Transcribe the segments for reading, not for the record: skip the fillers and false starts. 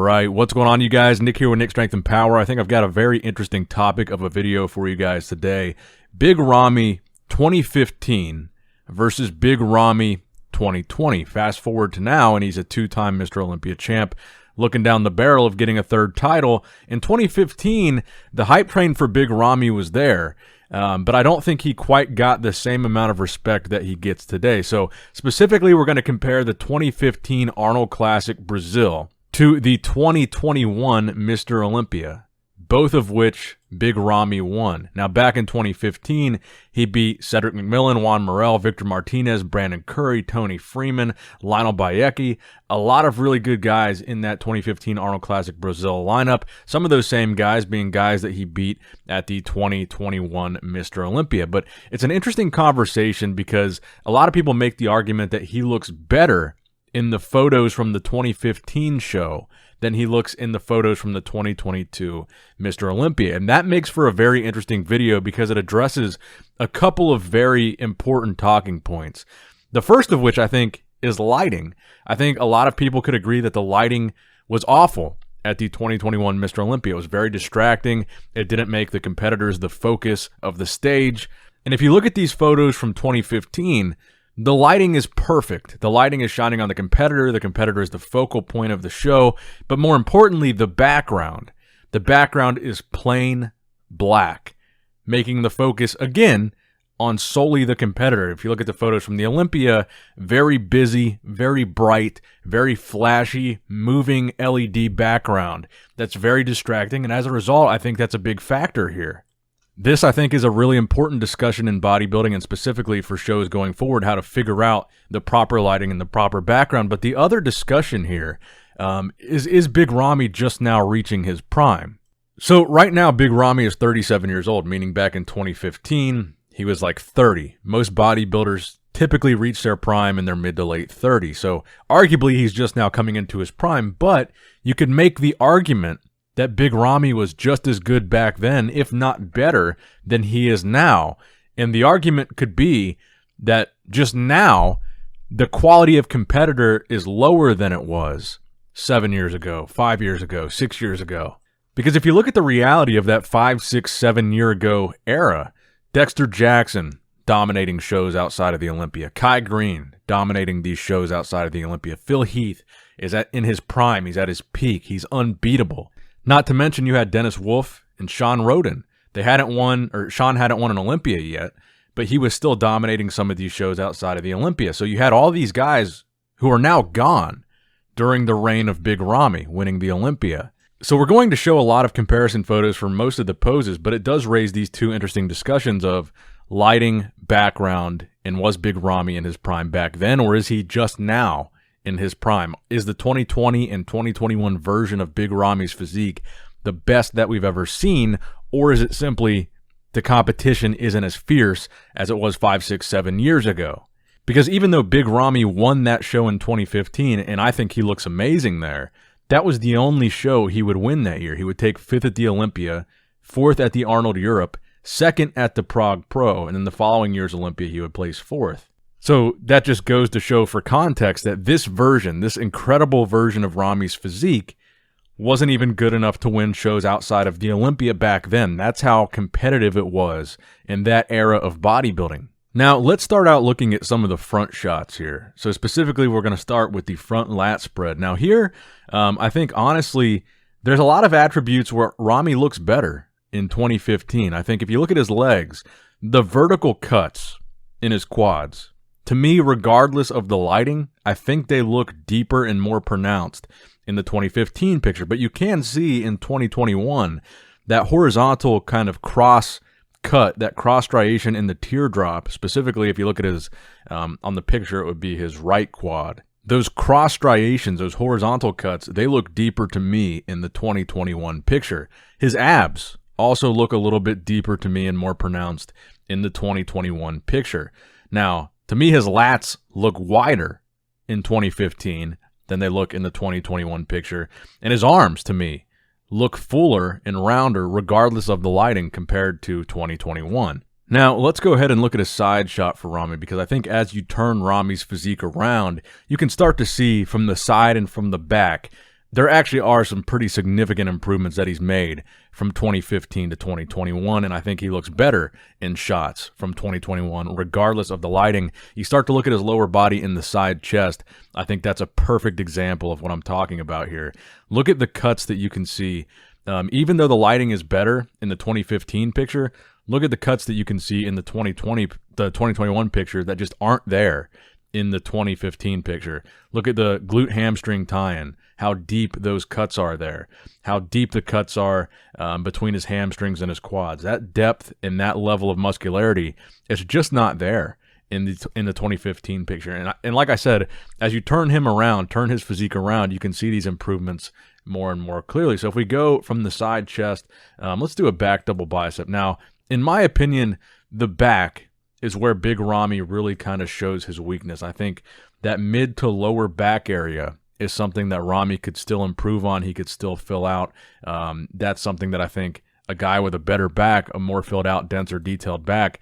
right, what's going on, you guys? Nick here with Nick Strength and Power. I think I've got a very interesting topic of a video for you guys today. Big Ramy 2015 versus Big Ramy 2020. Fast forward to now, and he's a two-time Mr. Olympia champ, looking down the barrel of getting a third title. In 2015, the hype train for Big Ramy was there, but I don't think he quite got the same amount of respect that he gets today. So specifically, we're going to compare the 2015 Arnold Classic Brazil to the 2021 Mr. Olympia, both of which Big Ramy won. Now, back in 2015, he beat Cedric McMillan, Juan Morel, Victor Martinez, Brandon Curry, Tony Freeman, Lionel Bayecki. A lot of really good guys in that 2015 Arnold Classic Brazil lineup. Some of those same guys being guys that he beat at the 2021 Mr. Olympia. But it's an interesting conversation because a lot of people make the argument that he looks better in the photos from the 2015 show than he looks in the photos from the 2022 Mr. Olympia. And that makes for a very interesting video because it addresses a couple of very important talking points. The first of which I think is lighting. I think a lot of people could agree that the lighting was awful at the 2021 Mr. Olympia. It was very distracting. It didn't make the competitors the focus of the stage. And if you look at these photos from 2015, the lighting is perfect. The lighting is shining on the competitor. The competitor is the focal point of the show. But more importantly, the background. The background is plain black, making the focus, again, on solely the competitor. If you look at the photos from the Olympia, very busy, very bright, very flashy, moving LED background. That's very distracting, and as a result, I think that's a big factor here. This, I think, is a really important discussion in bodybuilding and specifically for shows going forward, how to figure out the proper lighting and the proper background. But the other discussion here is Big Ramy just now reaching his prime? So right now, Big Ramy is 37 years old, meaning back in 2015, he was like 30. Most bodybuilders typically reach their prime in their mid to late 30s. So arguably, he's just now coming into his prime, but you could make the argument that Big Ramy was just as good back then, if not better, than he is now. And the argument could be that just now, the quality of competitor is lower than it was 7 years ago, 5 years ago, 6 years ago. Because if you look at the reality of that 5, 6, 7 year ago era, Dexter Jackson dominating shows outside of the Olympia, Kai Green dominating these shows outside of the Olympia, Phil Heath is in his prime, he's at his peak, he's unbeatable. Not to mention you had Dennis Wolf and Sean Roden. Sean hadn't won an Olympia yet, but he was still dominating some of these shows outside of the Olympia. So you had all these guys who are now gone during the reign of Big Ramy winning the Olympia. So we're going to show a lot of comparison photos for most of the poses, but it does raise these two interesting discussions of lighting, background, and was Big Ramy in his prime back then, or is he just now in his prime? Is the 2020 and 2021 version of Big Ramy's physique the best that we've ever seen, or is it simply the competition isn't as fierce as it was 5, 6, 7 years ago? Because even though Big Ramy won that show in 2015, and I think he looks amazing there, that was the only show he would win that year. He would take 5th at the Olympia, 4th at the Arnold Europe, 2nd at the Prague Pro, and in the following year's Olympia, he would place 4th. So that just goes to show for context that this version, this incredible version of Ramy's physique, wasn't even good enough to win shows outside of the Olympia back then. That's how competitive it was in that era of bodybuilding. Now, let's start out looking at some of the front shots here. So specifically, we're going to start with the front lat spread. Now here, I think honestly, there's a lot of attributes where Ramy looks better in 2015. I think if you look at his legs, the vertical cuts in his quads, to me, regardless of the lighting, I think they look deeper and more pronounced in the 2015 picture. But you can see in 2021 that horizontal kind of cross cut, that cross striation in the teardrop, specifically if you look at his, on the picture, it would be his right quad. Those cross striations, those horizontal cuts, they look deeper to me in the 2021 picture. His abs also look a little bit deeper to me and more pronounced in the 2021 picture. Now, to me, his lats look wider in 2015 than they look in the 2021 picture. And his arms, to me, look fuller and rounder regardless of the lighting compared to 2021. Now, let's go ahead and look at a side shot for Ramy, because I think as you turn Ramy's physique around, you can start to see from the side and from the back there actually are some pretty significant improvements that he's made from 2015 to 2021, and I think he looks better in shots from 2021, regardless of the lighting. You start to look at his lower body in the side chest. I think that's a perfect example of what I'm talking about here. Look at the cuts that you can see. Even though the lighting is better in the 2015 picture, look at the cuts that you can see in the 2021 picture that just aren't there in the 2015 picture. Look at the glute hamstring tie-in, how deep those cuts are there, how deep the cuts are between his hamstrings and his quads. That depth and that level of muscularity is just not there in the 2015 picture. And like I said, as you turn him around, turn his physique around, you can see these improvements more and more clearly. So if we go from the side chest, let's do a back double bicep. Now, in my opinion, the back is where Big Ramy really kind of shows his weakness. I think that mid to lower back area is something that Ramy could still improve on. He could still fill out. That's something that I think a guy with a better back, a more filled out, denser, detailed back,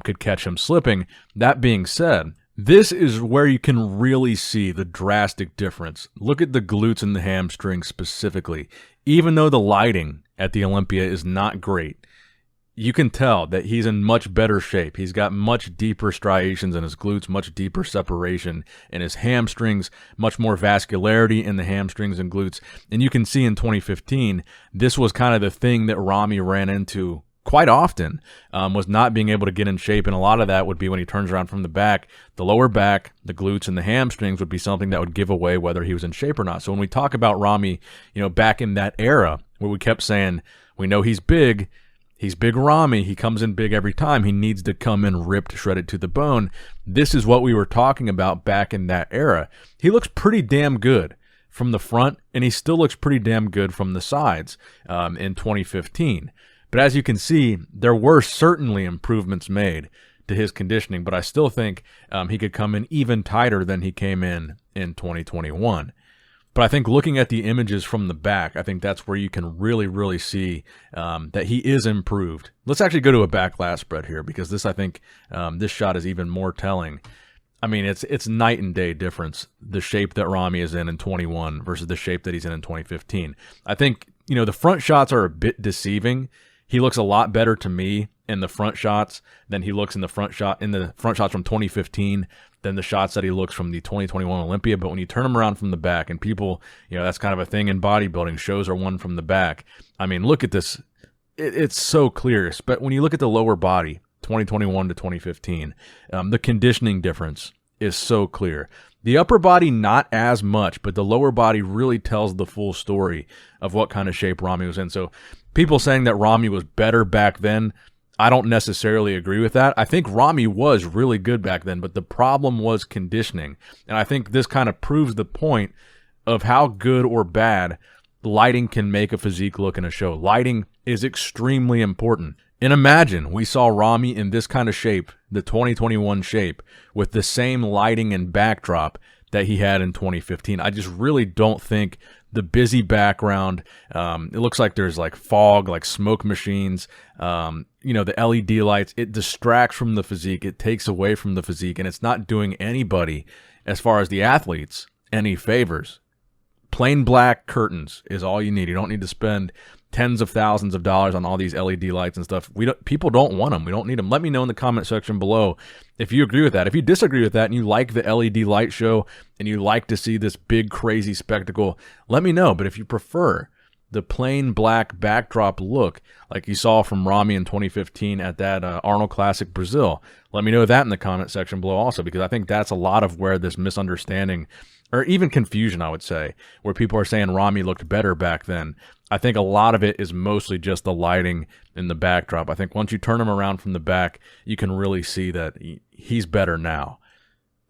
could catch him slipping. That being said, this is where you can really see the drastic difference. Look at the glutes and the hamstrings specifically. Even though the lighting at the Olympia is not great, you can tell that he's in much better shape. He's got much deeper striations in his glutes, much deeper separation in his hamstrings, much more vascularity in the hamstrings and glutes. And you can see in 2015, this was kind of the thing that Ramy ran into quite often, was not being able to get in shape. And a lot of that would be when he turns around from the back, the lower back, the glutes, and the hamstrings would be something that would give away whether he was in shape or not. So when we talk about Ramy, back in that era where we kept saying, we know he's Big Ramy, he comes in big every time, he needs to come in ripped, shredded to the bone. This is what we were talking about back in that era. He looks pretty damn good from the front, and he still looks pretty damn good from the sides in 2015. But as you can see, there were certainly improvements made to his conditioning, but I still think he could come in even tighter than he came in 2021. But I think looking at the images from the back, I think that's where you can really, really see that he is improved. Let's actually go to a back lat spread here, because this, I think, this shot is even more telling. I mean, it's night and day difference, the shape that Ramy is in 21 versus the shape that he's in 2015. I think, the front shots are a bit deceiving. He looks a lot better to me in the front shots than he looks in the front shots from 2015 than the shots that he looks from the 2021 Olympia. But when you turn him around from the back, and people, that's kind of a thing in bodybuilding, shows are won from the back. I mean, look at this. It's so clear. But when you look at the lower body, 2021 to 2015, the conditioning difference is so clear. The upper body, not as much, but the lower body really tells the full story of what kind of shape Ramy was in. So people saying that Ramy was better back then, I don't necessarily agree with that. I think Ramy was really good back then, but the problem was conditioning. And I think this kind of proves the point of how good or bad lighting can make a physique look in a show. Lighting is extremely important. And imagine we saw Ramy in this kind of shape, the 2021 shape, with the same lighting and backdrop that he had in 2015. I just really don't think the busy background, it looks like there's like fog, like smoke machines, the LED lights, it distracts from the physique. It takes away from the physique, and it's not doing anybody, as far as the athletes, any favors. Plain black curtains is all you need. You don't need to spend tens of thousands of dollars on all these LED lights and stuff. People don't want them. We don't need them. Let me know in the comment section below if you agree with that. If you disagree with that and you like the LED light show and you like to see this big, crazy spectacle, let me know. But if you prefer the plain black backdrop look like you saw from Ramy in 2015 at that Arnold Classic Brazil, let me know that in the comment section below also, because I think that's a lot of where this misunderstanding, or even confusion, I would say, where people are saying Ramy looked better back then. I think a lot of it is mostly just the lighting in the backdrop. I think once you turn him around from the back, you can really see that he's better now.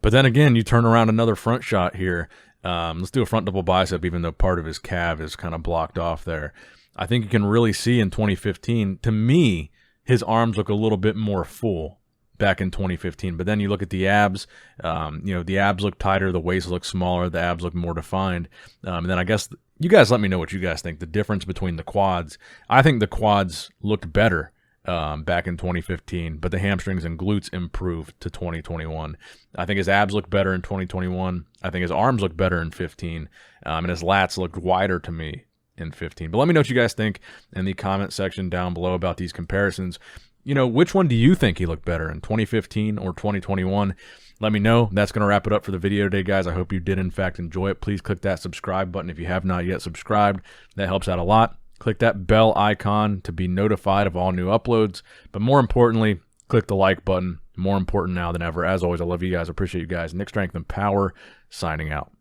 But then again, you turn around another front shot here. Let's do a front double bicep, even though part of his calf is kind of blocked off there. I think you can really see in 2015, to me, his arms look a little bit more full back in 2015. But then you look at the abs, the abs look tighter, the waist looks smaller, the abs look more defined. And then I guess you guys let me know what you guys think. The difference between the quads, I think the quads looked better back in 2015, but the hamstrings and glutes improved to 2021. I think his abs look better in 2021. I think his arms look better in 15, and his lats looked wider to me in 15. But let me know what you guys think in the comment section down below about these comparisons. You know, which one do you think he looked better in, 2015 or 2021? Let me know. That's going to wrap it up for the video today, guys. I hope you did, in fact, enjoy it. Please click that subscribe button if you have not yet subscribed. That helps out a lot. Click that bell icon to be notified of all new uploads. But more importantly, click the like button. More important now than ever. As always, I love you guys. Appreciate you guys. Nick Strength and Power, signing out.